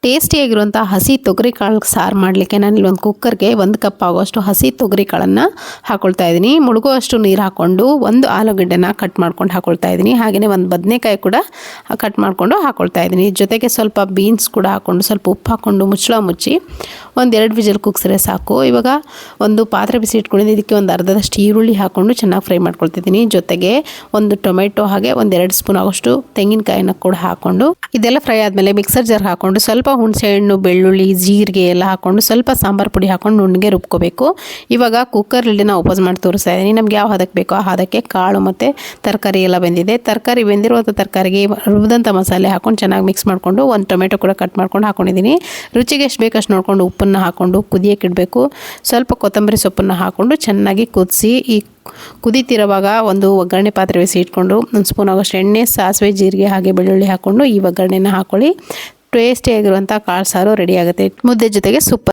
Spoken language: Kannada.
ಟೇಸ್ಟಿಯಾಗಿರುವಂಥ ಹಸಿ ತೊಗರಿಕಾಳು ಸಾರು ಮಾಡಲಿಕ್ಕೆ ನಾನಿಲ್ಲಿ ಒಂದು ಕುಕ್ಕರ್ಗೆ 1 ಕಪ್ ಆಗೋಷ್ಟು ಹಸಿ ತೊಗರಿಕಾಳನ್ನು ಹಾಕ್ಕೊಳ್ತಾ ಇದ್ದೀನಿ. ಮುಳುಗುವಷ್ಟು ನೀರು ಹಾಕ್ಕೊಂಡು ಒಂದು ಆಲೂಗಡ್ಡೆನ ಕಟ್ ಮಾಡ್ಕೊಂಡು ಹಾಕ್ಕೊಳ್ತಾ ಇದ್ದೀನಿ. ಹಾಗೆಯೇ ಒಂದು ಬದನೆಕಾಯಿ ಕೂಡ ಕಟ್ ಮಾಡಿಕೊಂಡು ಹಾಕ್ಕೊಳ್ತಾ ಇದ್ದೀನಿ. ಜೊತೆಗೆ ಸ್ವಲ್ಪ ಬೀನ್ಸ್ ಕೂಡ ಹಾಕ್ಕೊಂಡು ಸ್ವಲ್ಪ ಉಪ್ಪು ಹಾಕ್ಕೊಂಡು ಮುಚ್ಚಳ ಮುಚ್ಚಿ 1-2 ವಿಜಿಲ್ ಕೂಗಿಸಿದ್ರೆ ಸಾಕು. ಇವಾಗ ಒಂದು ಪಾತ್ರೆ ಬಿಸಿ ಇಟ್ಕೊಂಡಿದ್ದು ಇದಕ್ಕೆ ಒಂದು ಅರ್ಧದಷ್ಟು ಈರುಳ್ಳಿ ಹಾಕ್ಕೊಂಡು ಚೆನ್ನಾಗಿ ಫ್ರೈ ಮಾಡ್ಕೊಳ್ತಿದ್ದೀನಿ. ಜೊತೆಗೆ ಒಂದು ಟೊಮೆಟೊ ಹಾಗೆ 1-2 ಸ್ಪೂನ್ ಆಗೋಷ್ಟು ತೆಂಗಿನಕಾಯಿನ ಕೂಡ ಹಾಕ್ಕೊಂಡು ಇದೆಲ್ಲ ಫ್ರೈ ಆದಮೇಲೆ ಮಿಕ್ಸರ್ ಜಾರ್ ಹಾಕ್ಕೊಂಡು ಸ್ವಲ್ಪ ಹುಣಸೆಹಣ್ಣು, ಬೆಳ್ಳುಳ್ಳಿ, ಜೀರಿಗೆ ಎಲ್ಲ ಹಾಕ್ಕೊಂಡು ಸ್ವಲ್ಪ ಸಾಂಬಾರು ಪುಡಿ ಹಾಕ್ಕೊಂಡು ನುಣ್ಣಗೆ ರುಬ್ಕೋಬೇಕು. ಇವಾಗ ಕುಕ್ಕರ್ ಲಿಡ್ಡನ್ನ ಓಪನ್ ಮಾಡಿ ತೋರಿಸ್ತಾ ಇದ್ದೀನಿ. ನಮ್ಗೆ ಯಾವ ಹದಕ್ಕೆ ಬೇಕೋ ಆ ಹದಕ್ಕೆ ಕಾಳು ಮತ್ತು ತರಕಾರಿ ಎಲ್ಲ ಬೆಂದಿದೆ. ತರಕಾರಿ ಬೆಂದಿರುವಂಥ ತರಕಾರಿಗೆ ರುಬ್ಬಿದಂಥ ಮಸಾಲೆ ಹಾಕ್ಕೊಂಡು ಚೆನ್ನಾಗಿ ಮಿಕ್ಸ್ ಮಾಡಿಕೊಂಡು ಒಂದು ಟೊಮೆಟೊ ಕೂಡ ಕಟ್ ಮಾಡ್ಕೊಂಡು ಹಾಕ್ಕೊಂಡಿದ್ದೀನಿ. ರುಚಿಗೆ ಎಷ್ಟು ಬೇಕಷ್ಟು ನೋಡಿಕೊಂಡು ಉಪ್ಪನ್ನು ಹಾಕ್ಕೊಂಡು ಕುದಿಯಕ್ಕೆ ಇಡಬೇಕು. ಸ್ವಲ್ಪ ಕೊತ್ತಂಬರಿ ಸೊಪ್ಪನ್ನು ಹಾಕ್ಕೊಂಡು ಚೆನ್ನಾಗಿ ಕುದಿಸಿ ಈ ಕುದೀತಿರುವಾಗ ಒಂದು ಒಗ್ಗರಣೆ ಪಾತ್ರೆ ಬಿಸಿ ಇಟ್ಕೊಂಡು 1 ಸ್ಪೂನ್ ಆಗೋಷ್ಟು ಎಣ್ಣೆ, ಸಾಸಿವೆ, ಜೀರಿಗೆ ಹಾಗೆ ಬೆಳ್ಳುಳ್ಳಿ ಹಾಕ್ಕೊಂಡು ಈ ಒಗ್ಗರಣೆನ ಹಾಕ್ಕೊಳ್ಳಿ. ಟೇಸ್ಟಿಯಾಗಿರುವಂಥ ಕಾಳು ಸಾರು ರೆಡಿ ಆಗುತ್ತೆ. ಮುದ್ದೆ ಜೊತೆಗೆ ಸೂಪರ್.